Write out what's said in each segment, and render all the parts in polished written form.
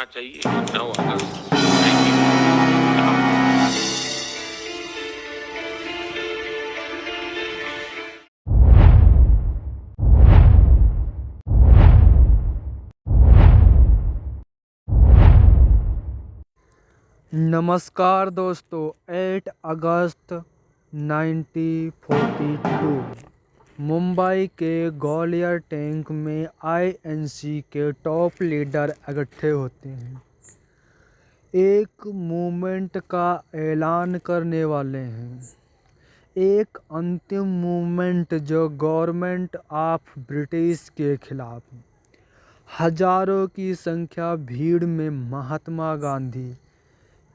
मनाना चाहिए 9 अगस्त। Thank you. नमस्कार दोस्तों, 8 अगस्त 1942 मुंबई के ग्वालियर टैंक में आईएनसी के टॉप लीडर इकट्ठे होते हैं। एक मूवमेंट का ऐलान करने वाले हैं, एक अंतिम मूवमेंट जो गवर्नमेंट ऑफ ब्रिटिश के खिलाफ। हजारों की संख्या भीड़ में महात्मा गांधी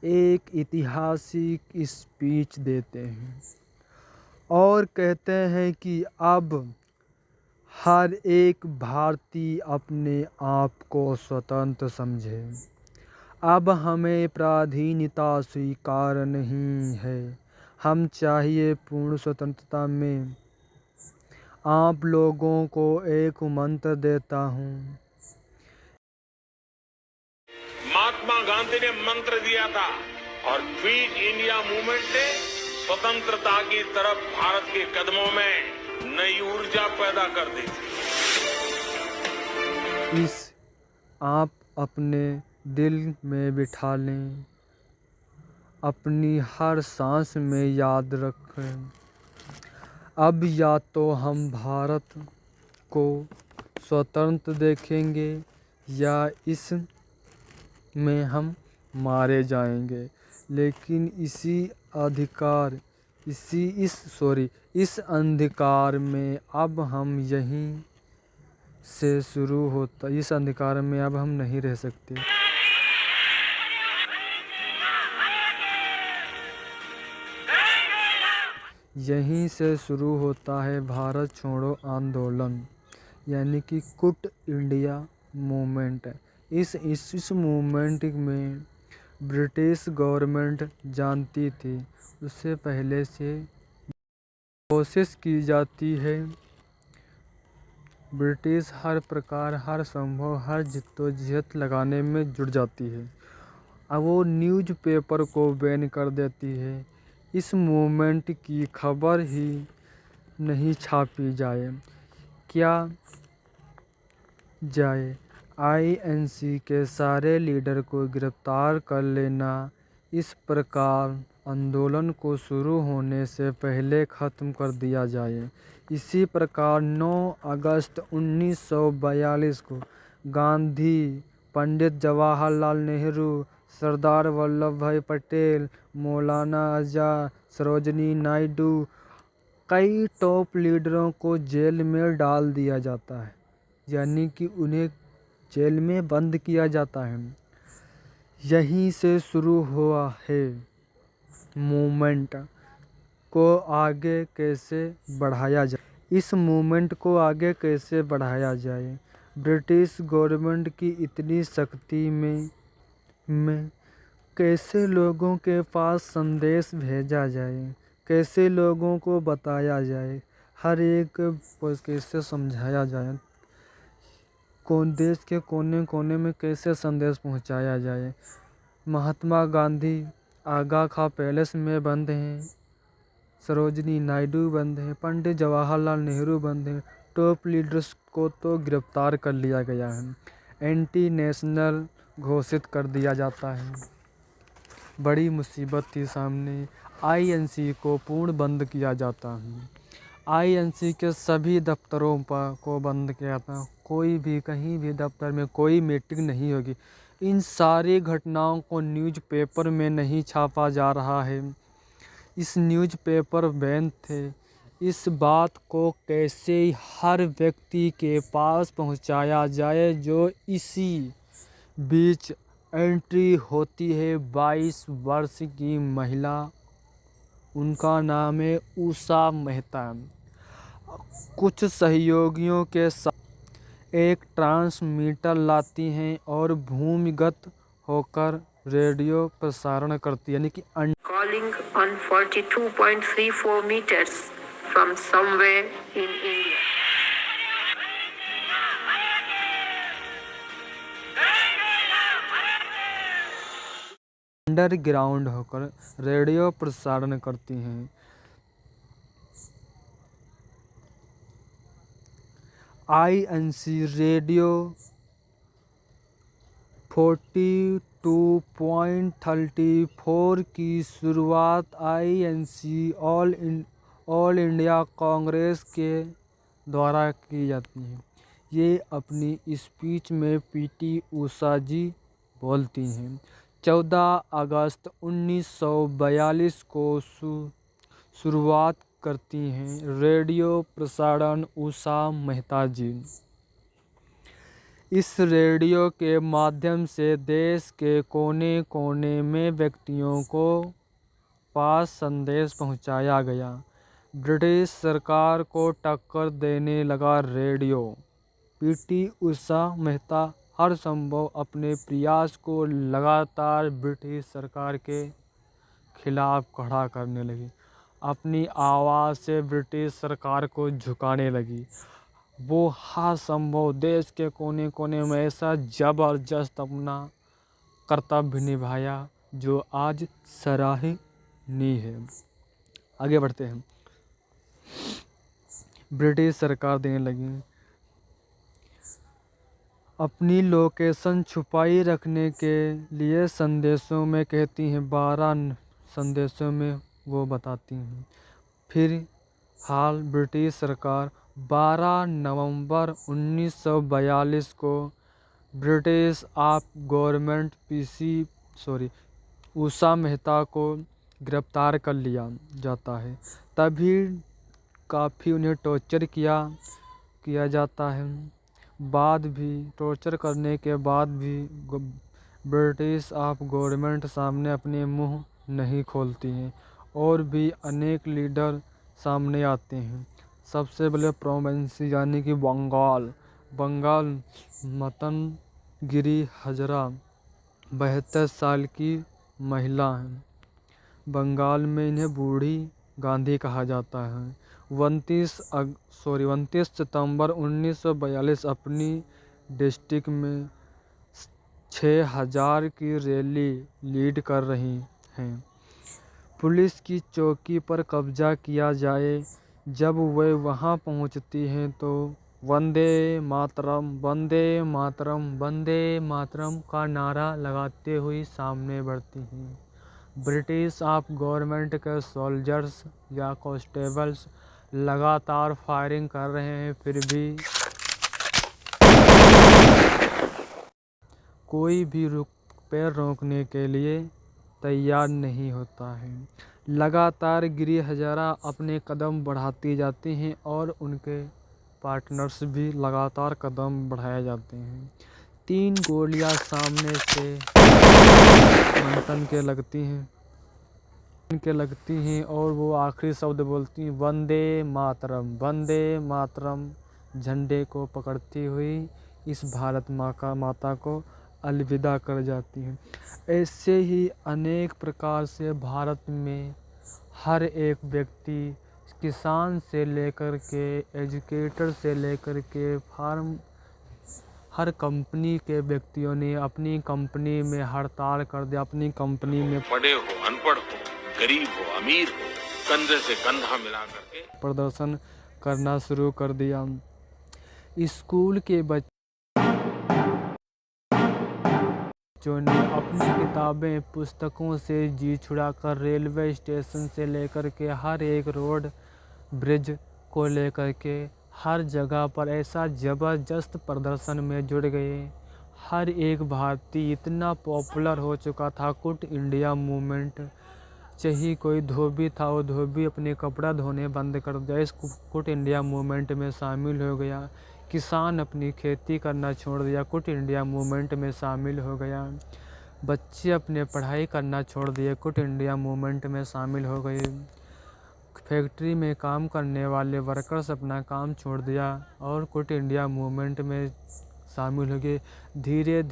एक ऐतिहासिक स्पीच देते हैं और कहते हैं कि अब हर एक भारतीय अपने आप को स्वतंत्र समझे। अब हमें पराधीनता स्वीकार नहीं है, हम चाहिए पूर्ण स्वतंत्रता में। आप लोगों को एक मंत्र देता हूँ। महात्मा गांधी ने मंत्र दिया था और क्विट इंडिया मूवमेंट ने स्वतंत्रता की तरफ भारत के कदमों में नई ऊर्जा पैदा कर दी थी। इस आप अपने दिल में बिठा लें, अपनी हर सांस में याद रखें। अब या तो हम भारत को स्वतंत्र देखेंगे या इस में हम मारे जाएंगे। लेकिन इस अंधकार में अब हम इस अंधकार में अब हम नहीं रह सकते। यहीं से शुरू होता है भारत छोड़ो आंदोलन, यानी कि क्विट इंडिया मूवमेंट। इस मूवमेंट में ब्रिटिश गवर्नमेंट जानती थी, उससे पहले से कोशिश की जाती है। ब्रिटिश हर प्रकार, हर संभव, हर जिद्दोजहद लगाने में जुट जाती है। अब वो न्यूज़पेपर को बैन कर देती है। इस मूवमेंट की खबर ही नहीं छापी जाए। आईएनसी के सारे लीडर को गिरफ्तार कर लेना, इस प्रकार आंदोलन को शुरू होने से पहले ख़त्म कर दिया जाए। इसी प्रकार 9 अगस्त 1942 को गांधी, पंडित जवाहरलाल नेहरू, सरदार वल्लभ भाई पटेल, मौलाना आज़ाद, सरोजिनी नायडू, कई टॉप लीडरों को जेल में डाल दिया जाता है, यानी कि उन्हें जेल में बंद किया जाता है। यहीं से शुरू हुआ है मूवमेंट को आगे कैसे बढ़ाया जाए। इस मूवमेंट को आगे कैसे बढ़ाया जाए, ब्रिटिश गवर्नमेंट की इतनी शक्ति में कैसे लोगों के पास संदेश भेजा जाए, कैसे लोगों को बताया जाए, हर एक को कैसे समझाया जाए, देश के कोने कोने में कैसे संदेश पहुंचाया जाए। महात्मा गांधी आगा खां पैलेस में बंद हैं, सरोजिनी नायडू बंद हैं, पंडित जवाहरलाल नेहरू बंद हैं। टॉप लीडर्स को तो गिरफ्तार कर लिया गया है, एंटी नेशनल घोषित कर दिया जाता है। बड़ी मुसीबत थी सामने। आईएनसी को पूर्ण बंद किया जाता है। आईएनसी के सभी दफ्तरों को बंद किया था। कोई भी कहीं भी दफ्तर में कोई मीटिंग नहीं होगी। इन सारी घटनाओं को न्यूज़पेपर में नहीं छापा जा रहा है। इस न्यूज़पेपर बैन थे। इस बात को कैसे हर व्यक्ति के पास पहुंचाया जाए। जो इसी बीच एंट्री होती है 22 वर्ष की महिला, उनका नाम है उषा मेहता। कुछ सहयोगियों के साथ एक ट्रांसमीटर लाती हैं और भूमिगत होकर रेडियो प्रसारण करती है, यानी कि calling on 42.34 meters from somewhere in India. Underground होकर रेडियो प्रसारण करती हैं। INC रेडियो 42.34 की शुरुआत INC ऑल इंडिया कांग्रेस के द्वारा की जाती है। ये अपनी स्पीच में PT उषा जी बोलती हैं। 14 अगस्त 1942 को शुरुआत करती हैं रेडियो प्रसारण उषा मेहता जी। इस रेडियो के माध्यम से देश के कोने कोने में व्यक्तियों को पास संदेश पहुंचाया गया। ब्रिटिश सरकार को टक्कर देने लगा रेडियो। PT उषा मेहता हर संभव अपने प्रयास को लगातार ब्रिटिश सरकार के खिलाफ खड़ा करने लगी। अपनी आवाज़ से ब्रिटिश सरकार को झुकाने लगी। वो हर संभव देश के कोने कोने में ऐसा ज़बरदस्त अपना कर्तव्य निभाया जो आज सराहनीय है। आगे बढ़ते हैं। ब्रिटिश सरकार देने लगी। अपनी लोकेशन छुपाई रखने के लिए संदेशों में कहती हैं, 12 संदेशों में वो बताती हैं। फिर हाल ब्रिटिश सरकार 12 नवंबर 1942 को British of government Usha Mehta को गिरफ्तार कर लिया जाता है। तभी काफ़ी उन्हें टॉर्चर किया जाता है। बाद भी टॉर्चर करने के बाद भी ब्रिटिश ऑफ गवर्नमेंट सामने अपने मुंह नहीं खोलती हैं और भी अनेक लीडर सामने आते हैं। सबसे पहले प्रोविंस यानी कि बंगाल मतनगिरी हजरा 72 साल की महिला हैं। बंगाल में इन्हें बूढ़ी गांधी कहा जाता है। 29 सितंबर 1942 अपनी डिस्ट्रिक्ट में 6000 की रैली लीड कर रही हैं। पुलिस की चौकी पर कब्जा किया जाए। जब वे वहां पहुंचती हैं तो वंदे मातरम वंदे मातरम वंदे मातरम का नारा लगाते हुए सामने बढ़ती हैं। ब्रिटिश ऑफ गवर्नमेंट के सोल्जर्स या कांस्टेबल्स लगातार फायरिंग कर रहे हैं, फिर भी कोई भी पैर रोकने के लिए तैयार नहीं होता है। लगातार गिरी हजारा अपने कदम बढ़ाती जाती हैं और उनके पार्टनर्स भी लगातार कदम बढ़ाए जाते हैं। 3 गोलियां सामने से मंथन के लगती हैं और वो आखिरी शब्द बोलती हैं, वंदे मातरम। झंडे को पकड़ती हुई इस भारत माता को अलविदा कर जाती हैं। ऐसे ही अनेक प्रकार से भारत में हर एक व्यक्ति, किसान से लेकर के एजुकेटर से लेकर के हर कंपनी के व्यक्तियों ने अपनी कंपनी में हड़ताल कर दिया। अपनी कंपनी में पढ़े हो अनपढ़ हो, गरीब हो अमीर हो, कंधे से कंधा मिला करके प्रदर्शन करना शुरू कर दिया। स्कूल के बच्चों ने अपनी किताबें पुस्तकों से जी छुड़ाकर रेलवे स्टेशन से लेकर के हर एक रोड ब्रिज को लेकर के हर जगह पर ऐसा ज़बरदस्त प्रदर्शन में जुड़ गए। हर एक भारतीय इतना पॉपुलर हो चुका था। क्विट इंडिया मूवमेंट, चाहे कोई धोबी था वो धोबी अपने कपड़ा धोने बंद कर दिया, इस क्विट इंडिया मूवमेंट में शामिल हो गया। किसान अपनी खेती करना छोड़ दिया, क्विट इंडिया मूवमेंट में शामिल हो गया। बच्चे अपने पढ़ाई करना छोड़ दिए, क्विट इंडिया मूवमेंट में शामिल हो गए। फैक्ट्री में काम करने वाले वर्कर्स अपना काम छोड़ दिया और क्विट इंडिया मूवमेंट में शामिल हो गए। धीरे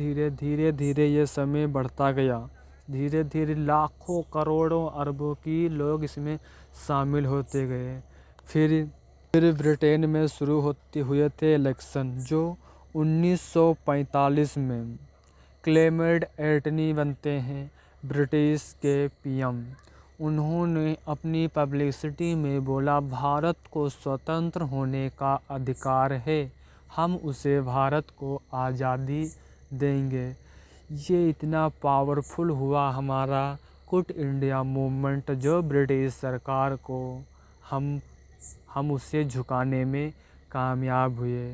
धीरे ये समय बढ़ता गया। धीरे धीरे लाखों करोड़ों अरबों की लोग इसमें शामिल होते गए। फिर ब्रिटेन में शुरू हुए थे इलेक्शन, जो 1945 में क्लेमेंट एटली बनते हैं। ब्रिटिश के पीएम। उन्होंने अपनी पब्लिसिटी में बोला, भारत को स्वतंत्र होने का अधिकार है, हम उसे भारत को आज़ादी देंगे। ये इतना पावरफुल हुआ हमारा क्विट इंडिया मूवमेंट, जो ब्रिटिश सरकार को हम उसे झुकाने में कामयाब हुए।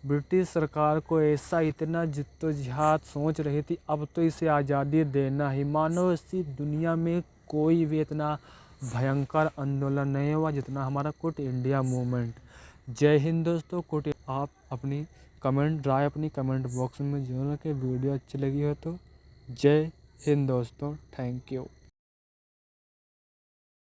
ब्रिटिश सरकार को ऐसा इतना जिद्दोजहद सोच रही थी, अब तो इसे आज़ादी देना ही। मानो इसी दुनिया में कोई भी इतना भयंकर आंदोलन नहीं हुआ जितना हमारा क्विट इंडिया मूवमेंट। जय हिंद दोस्तों। आप अपनी राय अपनी कमेंट बॉक्स में जरूर रखें। वीडियो अच्छी लगी हो तो जय हिंद दोस्तों। Thank you.